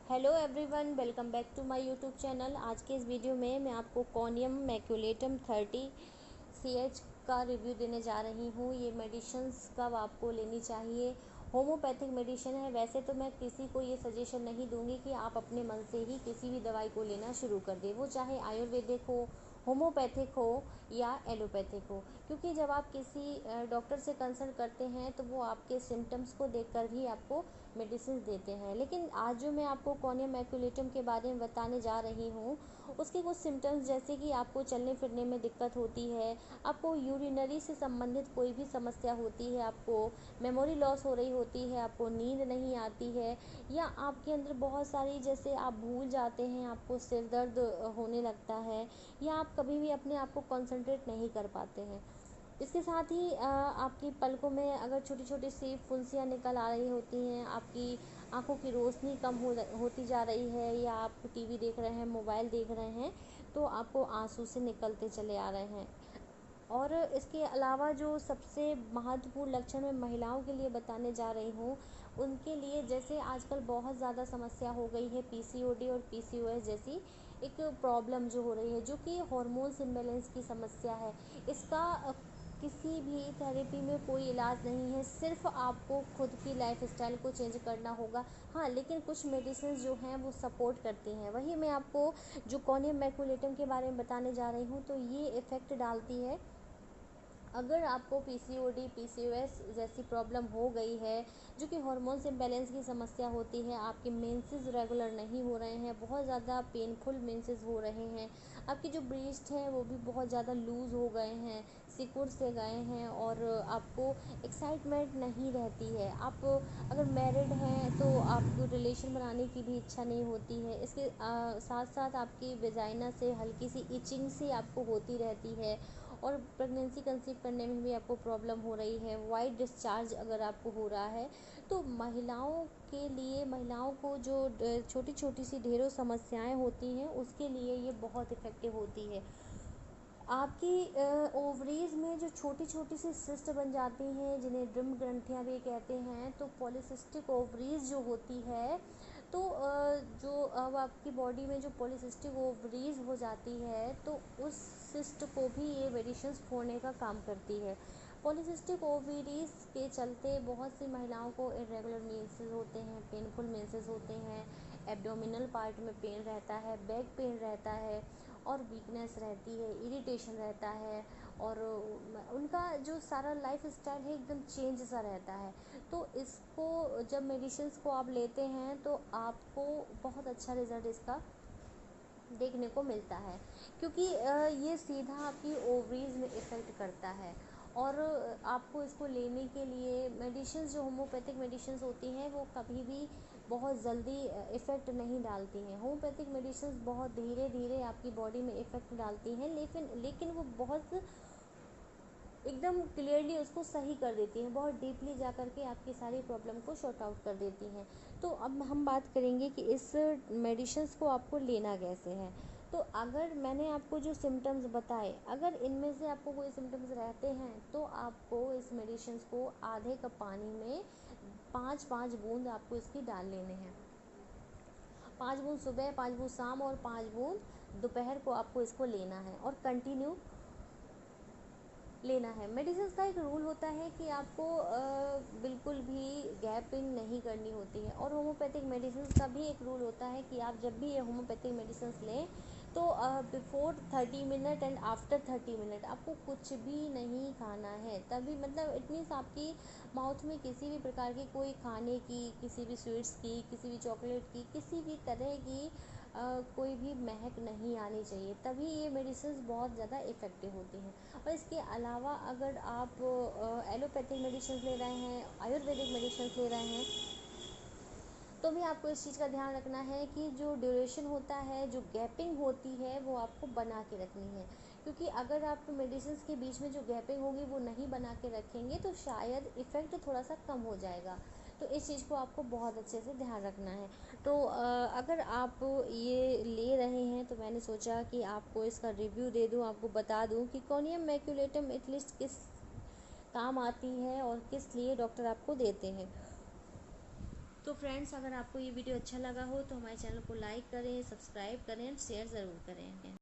Hello everyone, welcome back to my YouTube channel. आज के इस वीडियो में मैं आपको कॉनियम मैक्यूलेटम 30 CH का रिव्यू देने जा रही हूँ। ये मेडिसिन्स कब आपको लेनी चाहिए। होम्योपैथिक मेडिसिन है। वैसे तो मैं किसी को ये सजेशन नहीं दूंगी कि आप अपने मन से ही किसी भी दवाई को लेना शुरू कर दें, वो चाहे आयुर्वेदिक हो, होम्योपैथिक हो या एलोपैथिक हो, क्योंकि जब आप किसी डॉक्टर से कंसल्ट करते हैं तो वो आपके सिम्टम्स को देखकर ही आपको मेडिसिन देते हैं। लेकिन आज जो मैं आपको कॉनियम मैक्यूलेटम के बारे में बताने जा रही हूँ, उसके कुछ सिम्टम्स जैसे कि आपको चलने फिरने में दिक्कत होती है, आपको यूरिनरी से संबंधित कोई भी समस्या होती है, आपको मेमोरी लॉस हो रही होती है, आपको नींद नहीं आती है, या आपके अंदर बहुत सारी, जैसे आप भूल जाते हैं, आपको सिर दर्द होने लगता है, या आप कभी भी अपने आप को कंसंट्रेट नहीं कर पाते हैं। इसके साथ ही आपकी पलकों में अगर छोटी छोटी सी फुंसियाँ निकल आ रही होती हैं, आपकी आंखों की रोशनी कम होती जा रही है, या आप टीवी देख रहे हैं, मोबाइल देख रहे हैं, तो आपको आंसू से निकलते चले आ रहे हैं। और इसके अलावा जो सबसे महत्वपूर्ण लक्षण मैं महिलाओं के लिए बताने जा रही हूँ, उनके लिए जैसे आजकल बहुत ज़्यादा समस्या हो गई है PCOD और PCOS जैसी एक प्रॉब्लम जो हो रही है, जो कि हार्मोन्स इम्बैलेंस की समस्या है। इसका किसी भी थेरेपी में कोई इलाज नहीं है, सिर्फ आपको खुद की लाइफस्टाइल को चेंज करना होगा। हाँ, लेकिन कुछ मेडिसिन जो हैं वो सपोर्ट करती हैं। वही मैं आपको जो कॉनियम मैक्यूलेटम के बारे में बताने जा रही हूँ, तो ये इफ़ेक्ट डालती है। अगर आपको PCOD PCOS जैसी प्रॉब्लम हो गई है, जो कि हार्मोन्स इम्बैलेंस की समस्या होती है, आपके मेंसेस रेगुलर नहीं हो रहे हैं, बहुत ज़्यादा पेनफुल मेंसेस हो रहे हैं, आपकी जो ब्रेस्ट है वो भी बहुत ज़्यादा लूज़ हो गए हैं, सिकुड़ से गए हैं, और आपको एक्साइटमेंट नहीं रहती है, आप अगर मैरिड हैं तो आपको रिलेशन बनाने की भी इच्छा नहीं होती है। इसके साथ साथ आपकी वेजाइना से हल्की सी इचिंग सी आपको होती रहती है, और प्रेगनेंसी कंसीव करने में भी आपको प्रॉब्लम हो रही है, वाइट डिस्चार्ज अगर आपको हो रहा है, तो महिलाओं के लिए, महिलाओं को जो छोटी छोटी सी ढेरों समस्याएं होती हैं, उसके लिए ये बहुत इफ़ेक्टिव होती है। आपकी ओवरीज में जो छोटी छोटी सी सिस्ट बन जाती हैं, जिन्हें ड्रम ग्रंथियाँ भी कहते हैं, तो पॉलीसिस्टिक ओवरीज जो होती है, तो जो अब आपकी बॉडी में जो पॉलीसिस्टिक ओवरीज हो जाती है, तो उस सिस्ट को भी ये मेडिसिन्स फोड़ने का काम करती है। पॉलीसिस्टिक ओवरीज के चलते बहुत सी महिलाओं को इरेगुलर मेंसेस होते हैं, पेनफुल मेंसेस होते हैं, एब्डोमिनल पार्ट में पेन रहता है, बैक पेन रहता है, और वीकनेस रहती है, इरिटेशन रहता है, और उनका जो सारा लाइफ स्टाइल है एकदम चेंज सा रहता है। तो इसको जब मेडिसिन्स को आप लेते हैं तो आपको बहुत अच्छा रिज़ल्ट इसका देखने को मिलता है, क्योंकि ये सीधा आपकी ओवरीज में इफ़ेक्ट करता है। और आपको इसको लेने के लिए मेडिसिन्स, जो होम्योपैथिक मेडिसिन्स होती हैं, वो कभी भी बहुत जल्दी इफ़ेक्ट नहीं डालती हैं। होम्योपैथिक मेडिसिन्स बहुत धीरे धीरे आपकी बॉडी में इफ़ेक्ट डालती हैं, लेकिन वो बहुत एकदम क्लियरली उसको सही कर देती हैं, बहुत डीपली जा कर के आपकी सारी प्रॉब्लम को शॉर्ट आउट कर देती हैं। तो अब हम बात करेंगे कि इस मेडिसिन्स को आपको लेना कैसे है। तो अगर मैंने आपको जो सिम्टम्स बताए, अगर इनमें से आपको कोई सिम्टम्स रहते हैं, तो आपको इस मेडिसिन्स को आधे कप पानी में 5-5 बूंद आपको इसकी डाल लेने हैं। 5 बूंद सुबह, 5 बूंद शाम, और 5 बूंद दोपहर को आपको इसको लेना है, और कंटिन्यू लेना है। मेडिसिन का एक रूल होता है कि आपको बिल्कुल भी गैपिंग नहीं करनी होती है, और होम्योपैथिक मेडिसिन का भी एक रूल होता है कि आप जब भी ये होम्योपैथिक मेडिसिन लें, तो before 30 minute and after 30 minute आपको कुछ भी नहीं खाना है। तभी मतलब इट मीन्स आपकी माउथ में किसी भी प्रकार की कोई खाने की, किसी भी स्वीट्स की, किसी भी चॉकलेट की, किसी भी तरह की कोई भी महक नहीं आनी चाहिए, तभी ये मेडिसिन बहुत ज़्यादा इफ़ेक्टिव होती हैं। और इसके अलावा अगर आप एलोपैथिक मेडिसिन ले रहे हैं, आयुर्वेदिक मेडिसिन ले रहे हैं, तो भी आपको इस चीज़ का ध्यान रखना है कि जो ड्यूरेशन होता है, जो गैपिंग होती है, वो आपको बना के रखनी है, क्योंकि अगर आप मेडिसिन के बीच में जो गैपिंग होगी वो नहीं बना के रखेंगे, तो शायद इफ़ेक्ट थोड़ा सा कम हो जाएगा। तो इस चीज़ को आपको बहुत अच्छे से ध्यान रखना है। तो अगर आप ये ले रहे हैं, तो मैंने सोचा कि आपको इसका रिव्यू दे दूँ, आपको बता दूँ कि कॉनियम मैक्यूलेटम एटलीस्ट किस काम आती है और किस लिए डॉक्टर आपको देते हैं। तो फ्रेंड्स, अगर आपको ये वीडियो अच्छा लगा हो तो हमारे चैनल को लाइक करें, सब्सक्राइब करें, शेयर ज़रूर करें।